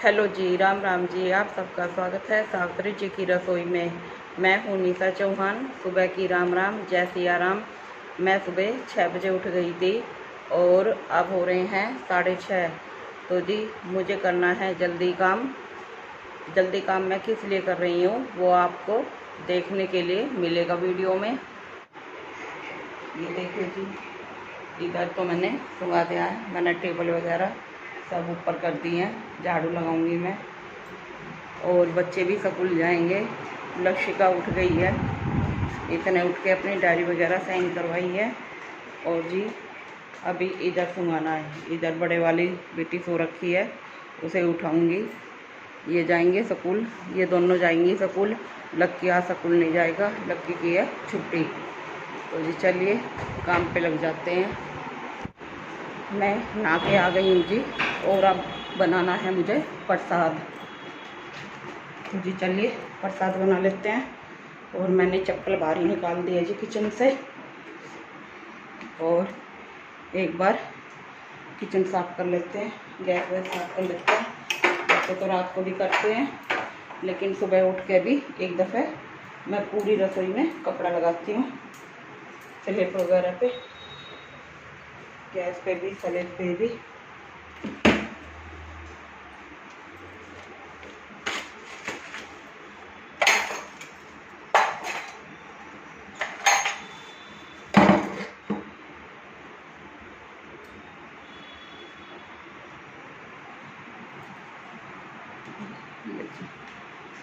Hello जी, राम राम जी। आप सबका स्वागत है सावित्री जी की रसोई में। मैं हूँ नीता चौहान। सुबह की राम राम, जय सिया राम। मैं सुबह 6 बजे उठ गई थी और अब हो रहे हैं 6:30। तो जी मुझे करना है जल्दी काम। जल्दी काम मैं किस लिए कर रही हूँ वो आपको देखने के लिए मिलेगा वीडियो में। ये देखिए जी, इधर तो मैंने सुबह दिया है, मैंने टेबल वगैरह सब ऊपर कर दिए हैं। झाड़ू लगाऊंगी मैं और बच्चे भी स्कूल जाएंगे। लक्षिका उठ गई है, इतने उठ के अपनी डायरी वगैरह साइन करवाई है। और जी अभी इधर सुंघाना है, इधर बड़े वाली बेटी सो रखी है, उसे उठाऊंगी। ये जाएंगे स्कूल, ये दोनों जाएंगी स्कूल। लक्की आज स्कूल नहीं जाएगा, लक्की की है छुट्टी। तो जी चलिए काम पे लग जाते हैं। मैं नहा के आ गई हूँ जी और अब बनाना है मुझे प्रसाद। तो जी चलिए प्रसाद बना लेते हैं। और मैंने चप्पल बाहर ही निकाल दी है जी किचन से। और एक बार किचन साफ़ कर लेते हैं, गैस वैस साफ़ कर लेते हैं। वैसे तो रात को भी करते हैं, लेकिन सुबह उठ के भी एक दफ़े मैं पूरी रसोई में कपड़ा लगाती हूँ, स्लेब वगैरह पे, गैस पे भी, स्लेब पे भी।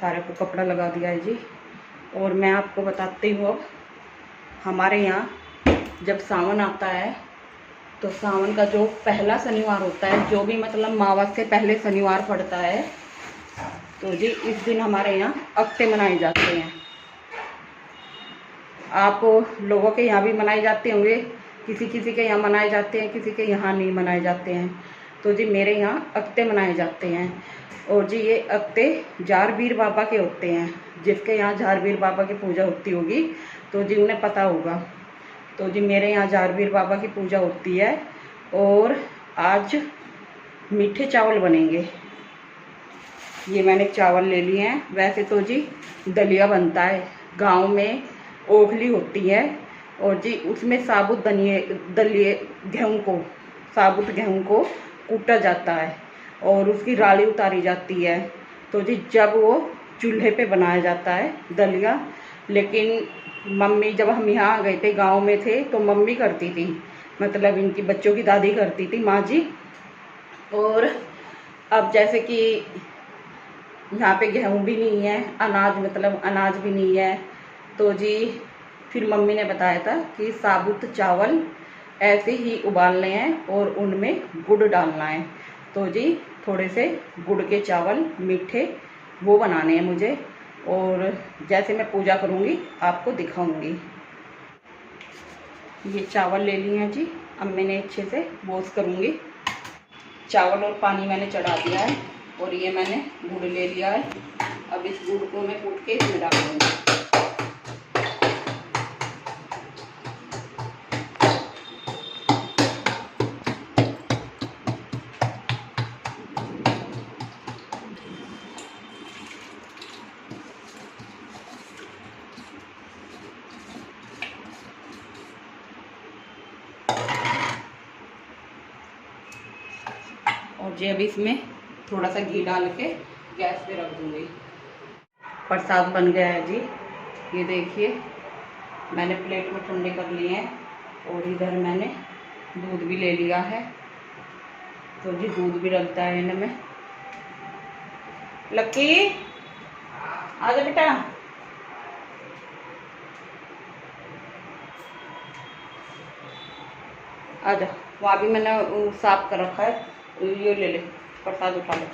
सारे को कपड़ा लगा दिया है जी। और मैं आपको बताती हूँ, अब हमारे यहाँ जब सावन आता है तो सावन का जो पहला शनिवार होता है, जो भी मतलब मावस से पहले शनिवार पड़ता है, तो जी इस दिन हमारे यहाँ अक्ते मनाए जाते हैं। आप लोगों के यहाँ भी मनाए जाते होंगे, किसी किसी के यहाँ मनाए जाते हैं, किसी के यहाँ नहीं मनाए जाते हैं। तो जी मेरे यहाँ अक्ते मनाए जाते हैं। और जी ये अक्ते झारवीर बाबा के होते हैं। जिसके यहाँ झारवीर बाबा की पूजा होती होगी तो जी उन्हें पता होगा। तो जी मेरे यहाँ झारवीर बाबा की पूजा होती है और आज मीठे चावल बनेंगे। ये मैंने चावल ले लिए हैं। वैसे तो जी दलिया बनता है, गांव में ओखली होती है और जी उसमें साबुत दलिए साबुत गेहूं को कूटा जाता है और उसकी राली उतारी जाती है। तो जी जब वो चूल्हे पे बनाया जाता है दलिया। लेकिन मम्मी, जब हम यहाँ आ गए थे, गांव में थे, तो मम्मी करती थी, मतलब इनकी बच्चों की दादी करती थी, माँ जी। और अब जैसे कि यहाँ पे गेहूँ भी नहीं है, अनाज भी नहीं है, तो जी फिर मम्मी ने बताया था कि साबुत चावल ऐसे ही उबालने हैं और उनमें गुड़ डालना है। तो जी थोड़े से गुड़ के चावल मीठे वो बनाने हैं मुझे। और जैसे मैं पूजा करूँगी आपको दिखाऊंगी। ये चावल ले लिए हैं जी, अब मैंने अच्छे से वॉश करूँगी। चावल और पानी मैंने चढ़ा दिया है और ये मैंने गुड़ ले लिया है। अब इस गुड़ को मैं कूट के इसमें डाल दूँगी। और जी अब इसमें थोड़ा सा घी डाल के गैस पे रख दूँगी। प्रसाद बन गया है जी, ये देखिए मैंने प्लेट में ठंडे कर लिए हैं और इधर मैंने दूध भी ले लिया है। तो जी दूध भी डलता है इनमें। लक्की आ जा बेटा, आ जा। वहाँ भी मैंने साफ कर रखा है, ये ले ले, प्रसाद उठा ले,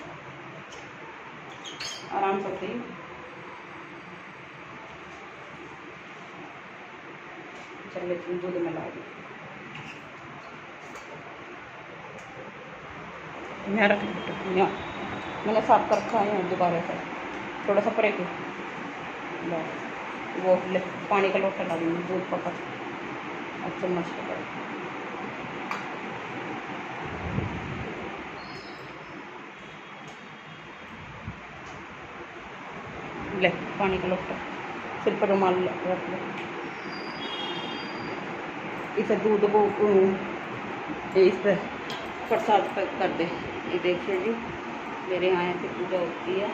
आराम से उठाइए। चल दूध में ला दी, यहाँ रख यहाँ मैंने साफ कर रखा है। दोबारा से थोड़ा सा परे को वो ले, पानी का लोटा डाल दूँगी, दूध पका अच्छा मस्त पका। ले पानी का लोटा, सिर पर रुमाल रख लो। इसे दूध को इस पर प्रसाद पर कर दे। ये देखिए जी, मेरे यहाँ ऐसी पूजा होती है।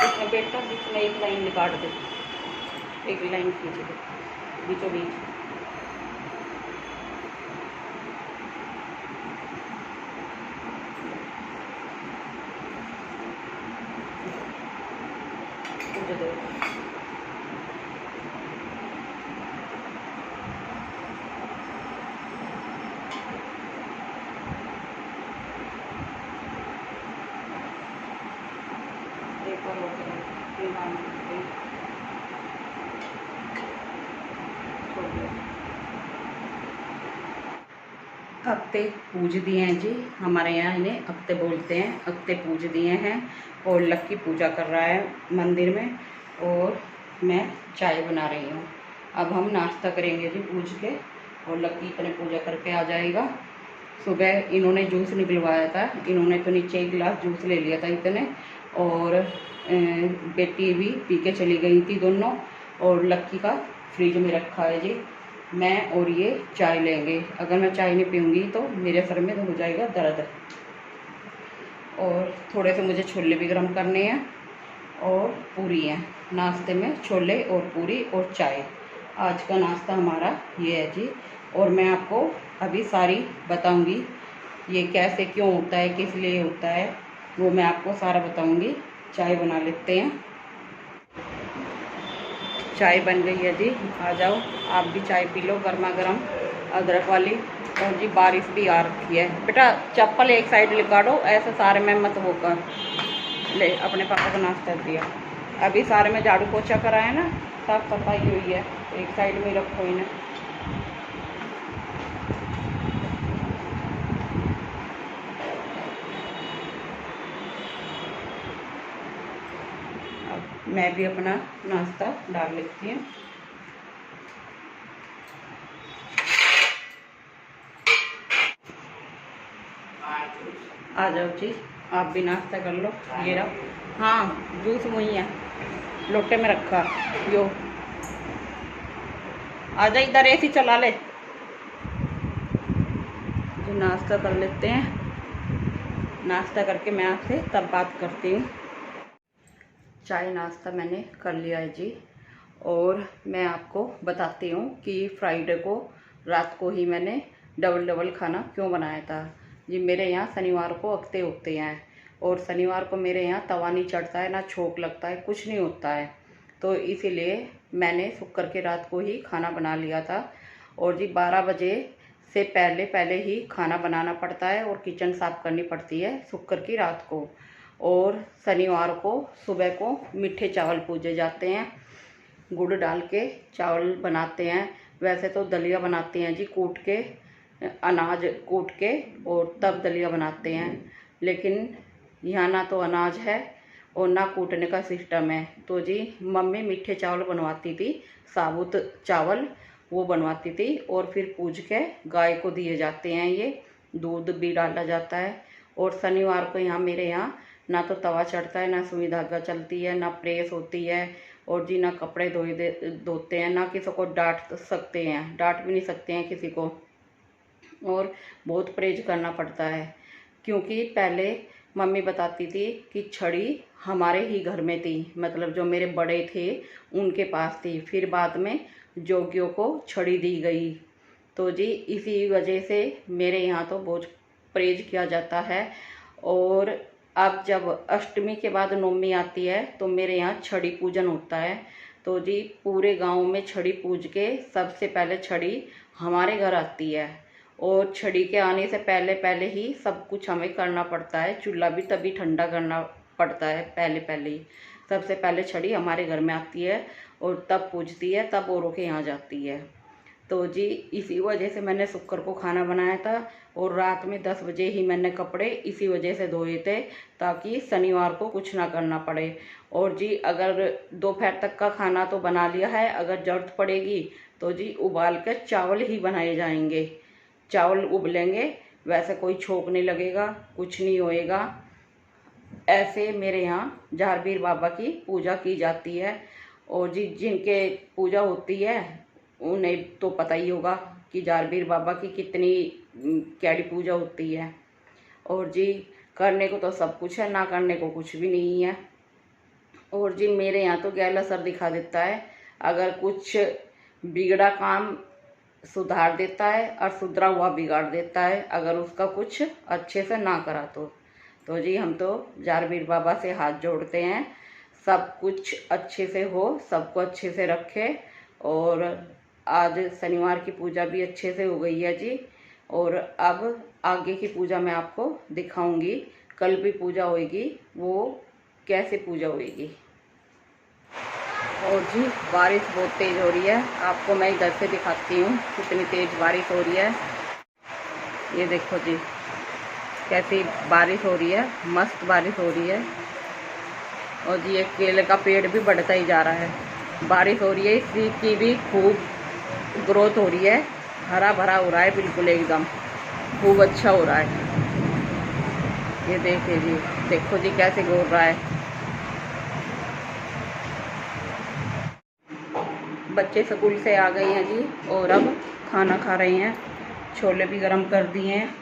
इसमें बेटा बीच में एक लाइन निकाल दे, एक लाइन खींच दे बीचों बीच। पूजा दे अक्ते पूज दिए हैं जी, हमारे यहाँ इन्हें अक्ते बोलते हैं। अक्ते पूज दिए हैं और लक्की पूजा कर रहा है मंदिर में, और मैं चाय बना रही हूँ। अब हम नाश्ता करेंगे जी पूज के, और लक्की इतने पूजा करके आ जाएगा। सुबह इन्होंने जूस निकलवाया था, इन्होंने तो नीचे एक गिलास जूस ले लिया था इतने, और बेटी भी पी के चली गई थी दोनों, और लक्की का फ्रिज में रखा है जी। मैं और ये चाय लेंगे। अगर मैं चाय नहीं पीऊँगी तो मेरे सर में हो जाएगा दर्द। और थोड़े से मुझे छोले भी गर्म करने हैं, और पूरी हैं। नाश्ते में छोले और पूरी और चाय। आज का नाश्ता हमारा ये है जी। और मैं आपको अभी सारी बताऊंगी ये कैसे क्यों होता है, किस लिए होता है, वो मैं आपको सारा बताऊंगी। चाय बना लेते हैं। चाय बन गई है जी, आ जाओ आप भी चाय पी लो गर्मा गर्म अदरक वाली। और जी बारिश भी आ रखी है। बेटा चप्पल एक साइड लगा दो, ऐसे सारे में मत होकर। ले अपने पापा को नाश्ता दिया। अभी सारे में झाड़ू पोछा कराया ना, साफ सफाई हुई है, एक साइड में रखो इन्हें। अब मैं भी अपना नाश्ता डाल लेती हूँ। आ जाओ जी, आप भी नाश्ता कर लो। ये रहो, हाँ जूस वही है, लोटे में रखा यो। आ जा इधर, एसी चला ले जी। नाश्ता कर लेते हैं, नाश्ता करके मैं आपसे तब बात करती हूँ। चाय नाश्ता मैंने कर लिया है जी, और मैं आपको बताती हूँ कि फ्राइडे को रात को ही मैंने डबल डबल खाना क्यों बनाया था जी। मेरे यहाँ शनिवार को अक्ते उगते हैं, और शनिवार को मेरे यहाँ तवा नहीं चढ़ता है, ना छोक लगता है, कुछ नहीं होता है। तो इसीलिए मैंने शुक्र के रात को ही खाना बना लिया था। और जी 12 बजे से पहले पहले ही खाना बनाना पड़ता है, और किचन साफ़ करनी पड़ती है शुक्र की रात को। और शनिवार को सुबह को मीठे चावल पूजे जाते हैं, गुड़ डाल के चावल बनाते हैं। वैसे तो दलिया बनाते हैं जी, कूट के, अनाज कूट के, और तब दलिया बनाते हैं। लेकिन यहाँ ना तो अनाज है और ना कूटने का सिस्टम है। तो जी मम्मी मीठे चावल बनवाती थी, साबुत चावल वो बनवाती थी, और फिर पूज के गाय को दिए जाते हैं। ये दूध भी डाला जाता है। और शनिवार को यहाँ मेरे यहाँ ना तो तवा चढ़ता है, ना सुई धागा चलती है, ना प्रेस होती है, और जी ना कपड़े धोते हैं, ना किसी को डांट सकते हैं, डांट भी नहीं सकते हैं किसी को। और बहुत परहेज करना पड़ता है, क्योंकि पहले मम्मी बताती थी कि छड़ी हमारे ही घर में थी, मतलब जो मेरे बड़े थे उनके पास थी, फिर बाद में जोगियों को छड़ी दी गई। तो जी इसी वजह से मेरे यहाँ तो बहुत परहेज किया जाता है। और अब जब अष्टमी के बाद नवमी आती है तो मेरे यहाँ छड़ी पूजन होता है। तो जी पूरे गांव में छड़ी पूज के सबसे पहले छड़ी हमारे घर आती है, और छड़ी के आने से पहले पहले ही सब कुछ हमें करना पड़ता है। चूल्हा भी तभी ठंडा करना पड़ता है, पहले पहले ही। सबसे पहले छड़ी हमारे घर में आती है और तब पूजती है, तब औरों के यहाँ जाती है। तो जी इसी वजह से मैंने शुक्र को खाना बनाया था, और रात में 10 बजे ही मैंने कपड़े इसी वजह से धोए थे, ताकि शनिवार को कुछ ना करना पड़े। और जी अगर दोपहर तक का खाना तो बना लिया है, अगर जरूरत पड़ेगी तो जी उबाल कर चावल ही बनाए जाएंगे। चावल उबलेंगे वैसे कोई छोक नहीं लगेगा, कुछ नहीं होएगा। ऐसे मेरे यहाँ जारवीर बाबा की पूजा की जाती है। और जी जिनके पूजा होती है उन्हें तो पता ही होगा कि जारवीर बाबा की कितनी कैडी पूजा होती है। और जी करने को तो सब कुछ है, ना करने को कुछ भी नहीं है। और जी मेरे यहाँ तो गैला सर दिखा देता है, अगर कुछ बिगड़ा काम सुधार देता है और सुधरा हुआ बिगाड़ देता है, अगर उसका कुछ अच्छे से ना करा तो जी हम तो जारवीर बाबा से हाथ जोड़ते हैं, सब कुछ अच्छे से हो, सबको अच्छे से रखे। और आज शनिवार की पूजा भी अच्छे से हो गई है जी। और अब आगे की पूजा मैं आपको दिखाऊंगी, कल भी पूजा होएगी, वो कैसे पूजा होएगी। और जी बारिश बहुत तेज़ हो रही है, आपको मैं इधर से दिखाती हूँ कितनी तेज़ बारिश हो रही है। ये देखो जी कैसी बारिश हो रही है, मस्त बारिश हो रही है। और जी ये केले का पेड़ भी बढ़ता ही जा रहा है, बारिश हो रही है इसकी भी खूब ग्रोथ हो रही है, हरा भरा हो रहा है, बिल्कुल एकदम खूब अच्छा हो रहा है। ये देखिए जी, देखो जी कैसे गोर रहा है। बच्चे स्कूल से आ गए हैं जी और अब खाना खा रहे हैं। छोले भी गरम कर दिए हैं,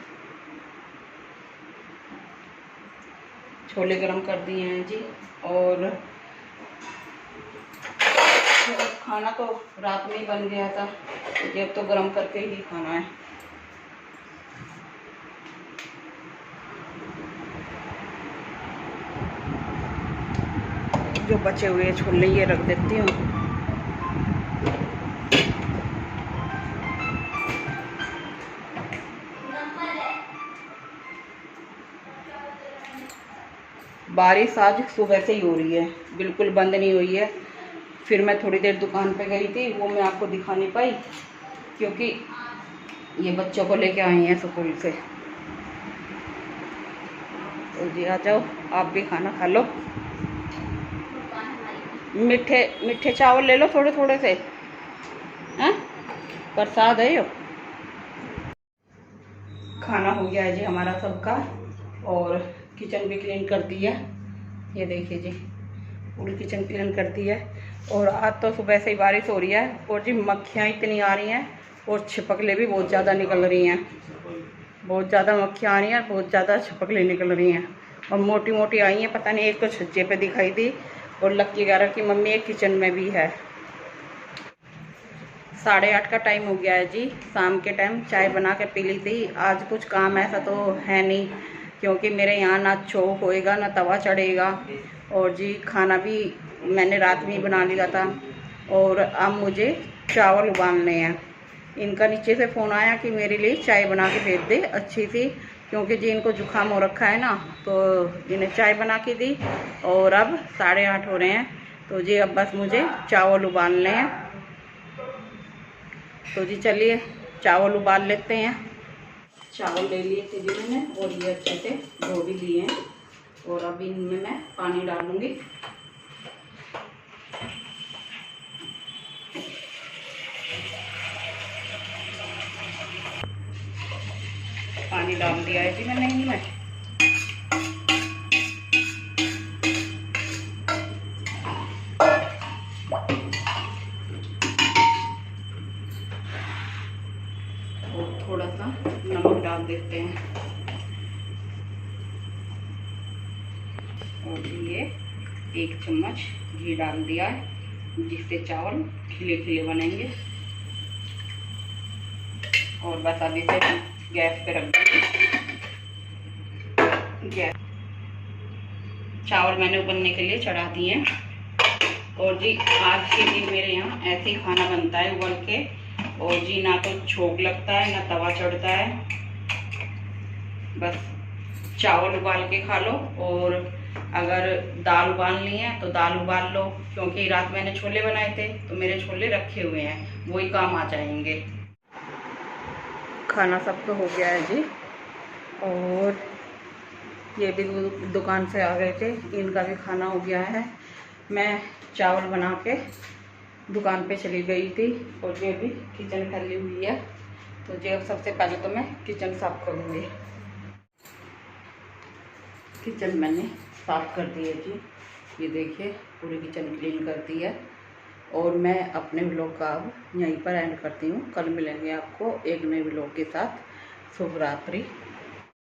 छोले गरम कर दिए हैं जी। और खाना तो रात में ही बन गया था, तो अब तो गरम करके ही खाना है। जो बचे हुए छोले ये रख देती हूँ। बारिश आज सुबह से ही हो रही है, बिल्कुल बंद नहीं हुई है। फिर मैं थोड़ी देर दुकान पे गई थी, वो मैं आपको दिखा नहीं पाई क्योंकि ये बच्चों को लेके आई हैं स्कूल से। तो जी आ जाओ, आप भी खाना खा लो। मीठे मीठे चावल ले लो थोड़े थोड़े से, हैं प्रसाद है यो। खाना हो गया है जी हमारा सबका, और किचन भी क्लीन कर दी है। ये देखिए जी पूरी किचन क्लीन कर दी है। और आज तो सुबह से ही बारिश हो रही है और जी मक्खियाँ इतनी आ रही हैं और छिपकले भी बहुत ज़्यादा निकल रही हैं, बहुत ज़्यादा मक्खियाँ आ रही हैं, बहुत ज़्यादा छिपकले निकल रही हैं। और मोटी मोटी आई हैं, पता नहीं एक तो छज्जे पे दिखाई दी और लक्की कह रहा कि मम्मी एक किचन में भी है। 8:30 का टाइम हो गया है जी, शाम के टाइम चाय बना के पी ली थी। आज कुछ काम ऐसा तो है नहीं क्योंकि मेरे यहाँ ना चौक होएगा ना तवा चढ़ेगा। और जी खाना भी मैंने रात में ही बना लिया था। और अब मुझे चावल उबालने हैं। इनका नीचे से फ़ोन आया कि मेरे लिए चाय बना के भेज दे अच्छी सी, क्योंकि जी इनको जुकाम हो रखा है ना, तो इन्हें चाय बना के दी। और अब 8:30 हो रहे हैं, तो जी अब बस मुझे चावल उबालने हैं। तो जी चलिए चावल उबाल लेते हैं। चावल ले लिए थे जी मैंने और ये अच्छे से धो भी लिए हैं। और अब इनमें मैं पानी डालूंगी। पानी डाल दिया है जी मैंने इनमें। और थोड़ा सा नमक डाल देते हैं। और ये 1 चम्मच घी डाल दिया है जिससे चावल खिले खिले बनेंगे। और बस अभी से गैस पे रख देंगे। गैस चावल मैंने उबलने के लिए चढ़ा दिए हैं। और जी आज के दिन मेरे यहाँ ऐसे ही खाना बनता है उबल के। और जी ना तो छोक लगता है ना तवा चढ़ता है, बस चावल उबाल के खा लो। और अगर दाल उबालनी है तो दाल उबाल लो, क्योंकि रात मैंने छोले बनाए थे तो मेरे छोले रखे हुए हैं, वही काम आ जाएंगे। खाना सबको हो गया है जी। और ये भी दुकान से आ गए थे, इनका भी खाना हो गया है। मैं चावल बना के दुकान पे चली गई थी और ये भी किचन फैली हुई है। तो जी अब सबसे पहले तो मैं किचन साफ करूँगी। किचन मैंने साफ कर दी है जी, ये देखिए पूरी किचन क्लीन कर दी है। और मैं अपने व्लॉग का अब यहीं पर एंड करती हूँ। कल मिलेंगे आपको एक नए व्लॉग के साथ। शुभ रात्रि।